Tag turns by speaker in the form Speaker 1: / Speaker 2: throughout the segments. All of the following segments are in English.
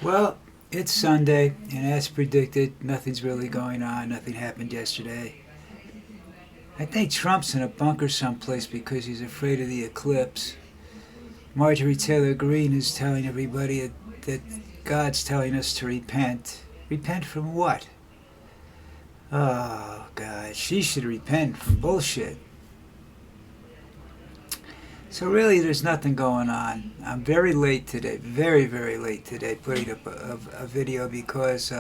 Speaker 1: Well, it's Sunday, and as predicted, nothing's really going on. Nothing happened yesterday. I think Trump's in a bunker someplace because he's afraid of the eclipse. Marjorie Taylor Greene is telling everybody that God's telling us to repent. Repent from what? Oh, God, she should repent from bullshit. So really, there's nothing going on. I'm very late today, very, very late today, putting up a video because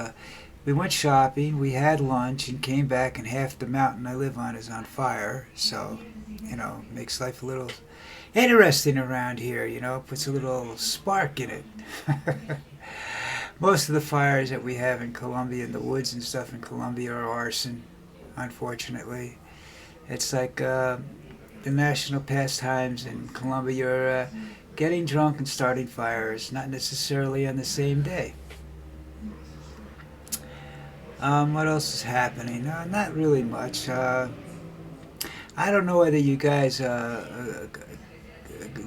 Speaker 1: we went shopping, we had lunch, and came back, and half the mountain I live on is on fire. So, makes life a little interesting around here, puts a little spark in it. Most of the fires that we have in Colombia, in the woods and stuff in Colombia, are arson, unfortunately. It's like the national pastimes in Colombia are getting drunk and starting fires, not necessarily on the same day. What else is happening? Not really much. I don't know whether you guys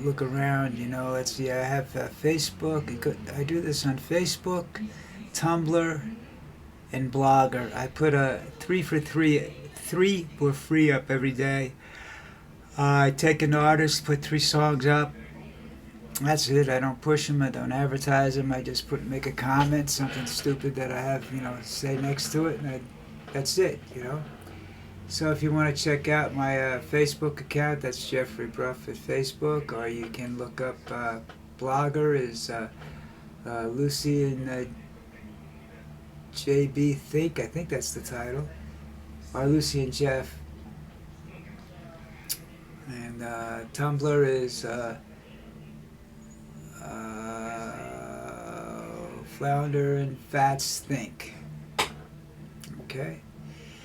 Speaker 1: look around. Let's see. I have Facebook. I do this on Facebook, Tumblr, and Blogger. I put a three for free up every day. I take an artist, put 3 songs up. That's it. I don't push them. I don't advertise them. I just make a comment, something stupid that I have, say next to it, and that's it. So if you want to check out my Facebook account, that's Jeffrey Bruff at Facebook, or you can look up Blogger is Lucy and JB Think. I think that's the title, or Lucy and Jeff. And Tumblr is Flounder and Fats Think. Okay.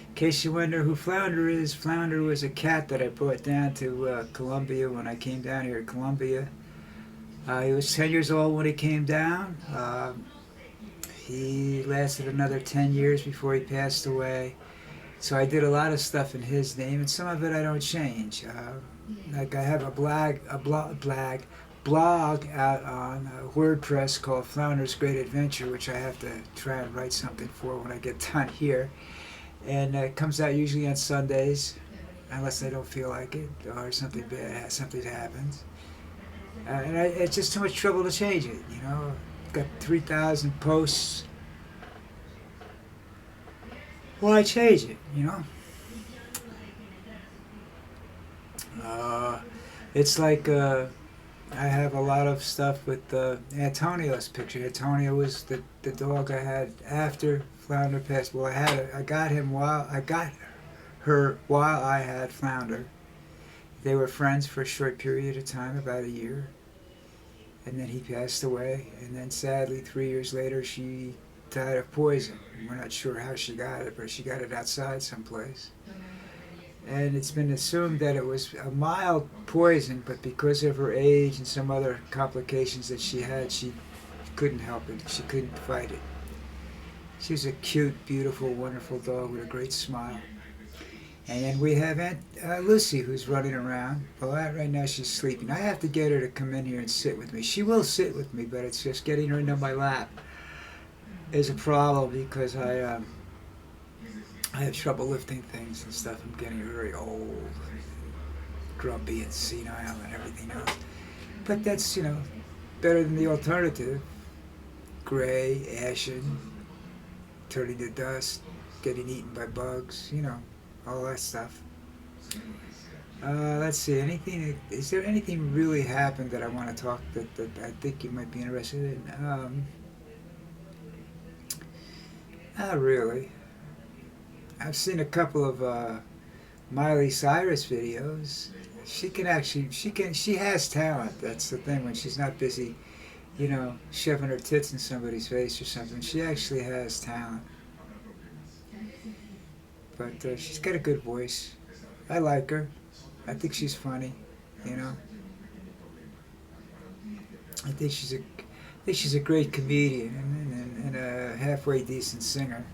Speaker 1: In case you wonder who Flounder is, Flounder was a cat that I brought down to Colombia when I came down here to Colombia. He was 10 years old when he came down. He lasted another 10 years before he passed away. So I did a lot of stuff in his name, and some of it I don't change. Like I have a blog out on WordPress called Flounder's Great Adventure, which I have to try and write something for when I get done here. And it comes out usually on Sundays, unless I don't feel like it or something bad, something happens. It's just too much trouble to change it. Got 3,000 posts. Why change it? It's like I have a lot of stuff with Antonio's picture. Antonio was the dog I had after Flounder passed. Well, I got her while I had Flounder. They were friends for a short period of time, about a year, and then he passed away. And then sadly, 3 years later, she died of poison. We're not sure how she got it, but she got it outside someplace. And it's been assumed that it was a mild poison, but because of her age and some other complications that she had, she couldn't help it. She couldn't fight it. She was a cute, beautiful, wonderful dog with a great smile. And then we have Aunt Lucy, who's running around. Well, right now she's sleeping. I have to get her to come in here and sit with me. She will sit with me, but it's just getting her into my lap is a problem because I have trouble lifting things and stuff. I'm getting very old, grumpy and senile and everything else. But that's, better than the alternative. Gray, ashen, turning to dust, getting eaten by bugs, all that stuff. Let's see, is there anything really happened that I want to talk that I think you might be interested in? Not really. I've seen a couple of Miley Cyrus videos. She has talent. That's the thing. When she's not busy, shoving her tits in somebody's face or something, she actually has talent. But she's got a good voice. I like her. I think she's funny. I think she's a great comedian and a halfway decent singer.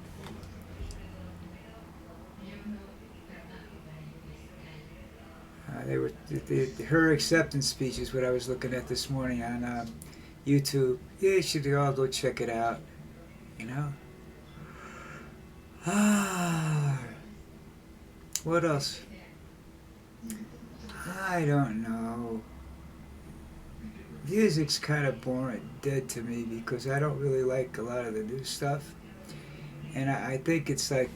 Speaker 1: They were her acceptance speech is what I was looking at this morning on YouTube. Yeah, you should all go check it out. You know. Ah, what else? I don't know. Music's kind of boring, dead to me because I don't really like a lot of the new stuff, and I think it's like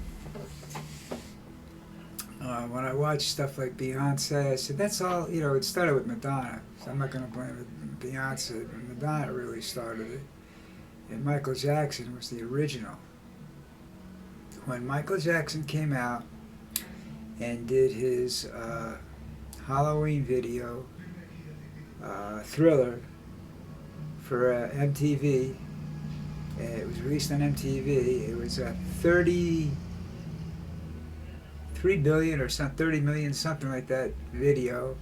Speaker 1: when I watch stuff like Beyonce, I said that's all. You know, it started with Madonna, so I'm not going to blame it Beyonce. But Madonna really started it, and Michael Jackson was the original. When Michael Jackson came out and did his Halloween video, Thriller, for MTV. It was released on MTV. It was 33 billion or some 30 million, something like that video.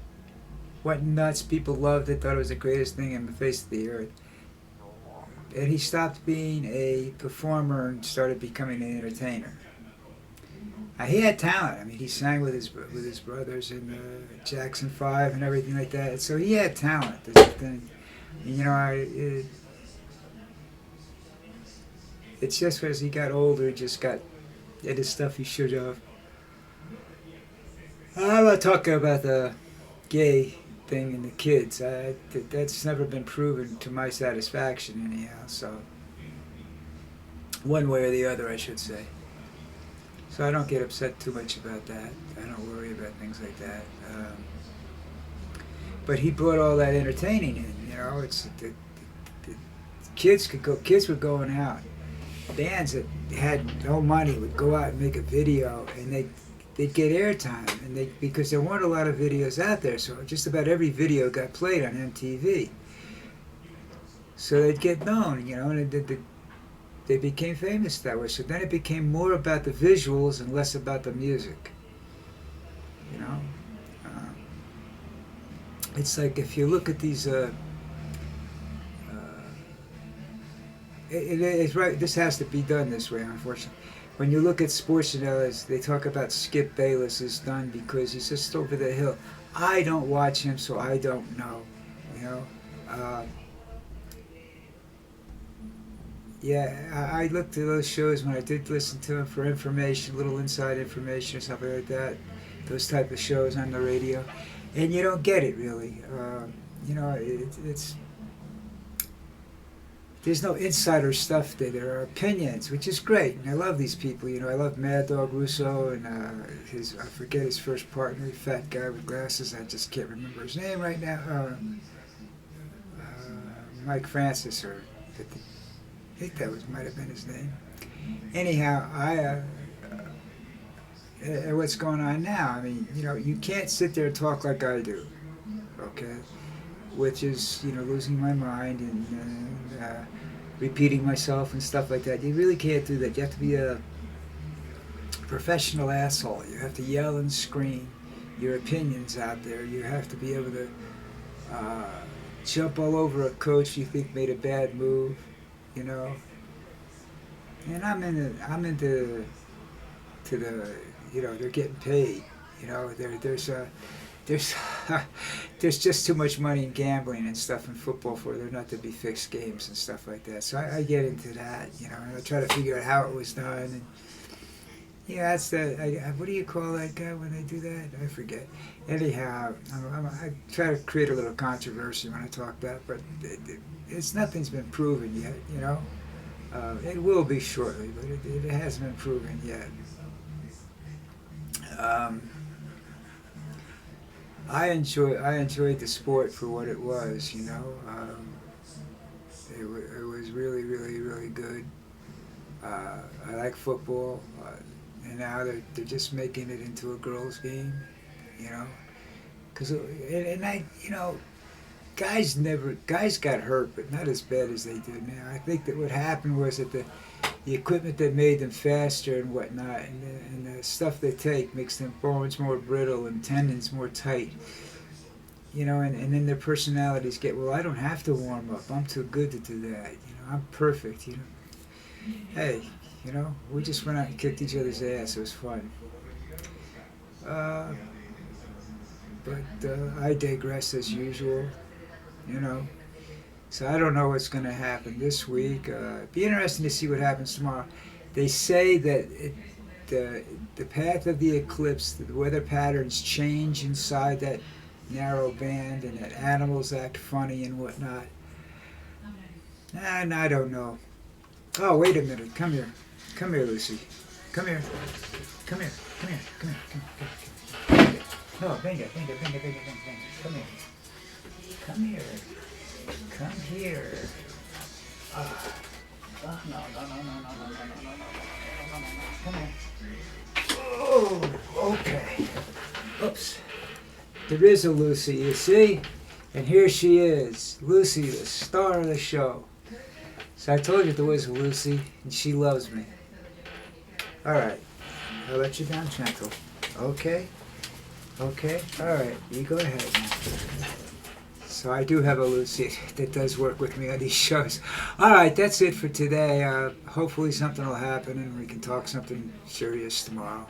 Speaker 1: Went nuts. People loved it. Thought it was the greatest thing on the face of the earth. And he stopped being a performer and started becoming an entertainer. He had talent. I mean, he sang with his brothers in the Jackson 5 and everything like that. So he had talent. You know, it's just as he got older, he just got into stuff he should have. I'm not talking about the gay thing and the kids. That's never been proven to my satisfaction, anyhow. So, one way or the other, I should say. So I don't get upset too much about that. I don't worry about things like that. But he brought all that entertaining in. You know, it's the kids could go. Kids were going out. Bands that had no money would go out and make a video, and they'd get airtime, and because there weren't a lot of videos out there, so just about every video got played on MTV. So they'd get known, you know, and they became famous that way. So then it became more about the visuals and less about the music. You know, it's like if you look at these. It's right. This has to be done this way, unfortunately. When you look at sports analysts, they talk about Skip Bayless is done because he's just over the hill. I don't watch him, so I don't know. You know. Yeah, I looked at those shows when I did listen to them for information, little inside information or something like that. Those type of shows on the radio, and you don't get it really. You know, it's. There's no insider stuff there. There are opinions, which is great. And I love these people. You know, I love Mad Dog Russo and I forget his first partner, fat guy with glasses. I just can't remember his name right now. Mike Francis, or I think that might have been his name. Anyhow, what's going on now? I mean, you know, you can't sit there and talk like I do, okay? Which is, you know, losing my mind and repeating myself and stuff like that. You really can't do that. You have to be a professional asshole. You have to yell and scream your opinions out there. You have to be able to jump all over a coach you think made a bad move, you know. And I'm into the, you know, they're getting paid. You know, there's just too much money in gambling and stuff in football for there not to be fixed games and stuff like that. So I get into that, you know, and I try to figure out how it was done. And yeah, that's what do you call that guy when they do that? I forget. Anyhow, I try to create a little controversy when I talk that, but nothing's been proven yet, you know. It will be shortly, but it hasn't been proven yet. I enjoyed the sport for what it was, you know. It was really, really, really good. I like football, and now they're just making it into a girls' game, you know. You know, guys got hurt, but not as bad as they do now. I think that what happened was that the equipment that made them faster and whatnot, and the stuff they take makes their bones more brittle and tendons more tight. You know, and then their personalities get, well, I don't have to warm up. I'm too good to do that. You know, I'm perfect. You know, hey, you know, we just went out and kicked each other's ass. It was fun. But I digress as usual. You know, So I don't know what's going to happen this week. Be interesting to see what happens tomorrow. They say that the path of the eclipse, the weather patterns change inside that narrow band, and that animals act funny and whatnot. And I don't know. Oh, wait a minute. Come here. Come here, Lucy. Come here. Come here. Come here. Come here. Come here. Come here. No, venga, venga, venga, venga, venga, venga. Come here. Come here. Come here. Oh, no, no, no, no, no, no, no, no, no, no, no, no, no, no. Come here. Oh, okay. Oops. There is a Lucy, you see? And here she is. Lucy, the star of the show. So I told you there was a Lucy, and she loves me. All right. I'll let you down gentle. Okay? Okay? All right. You go ahead now. So I do have a Lucy that does work with me on these shows. All right, that's it for today. Hopefully something will happen and we can talk something serious tomorrow.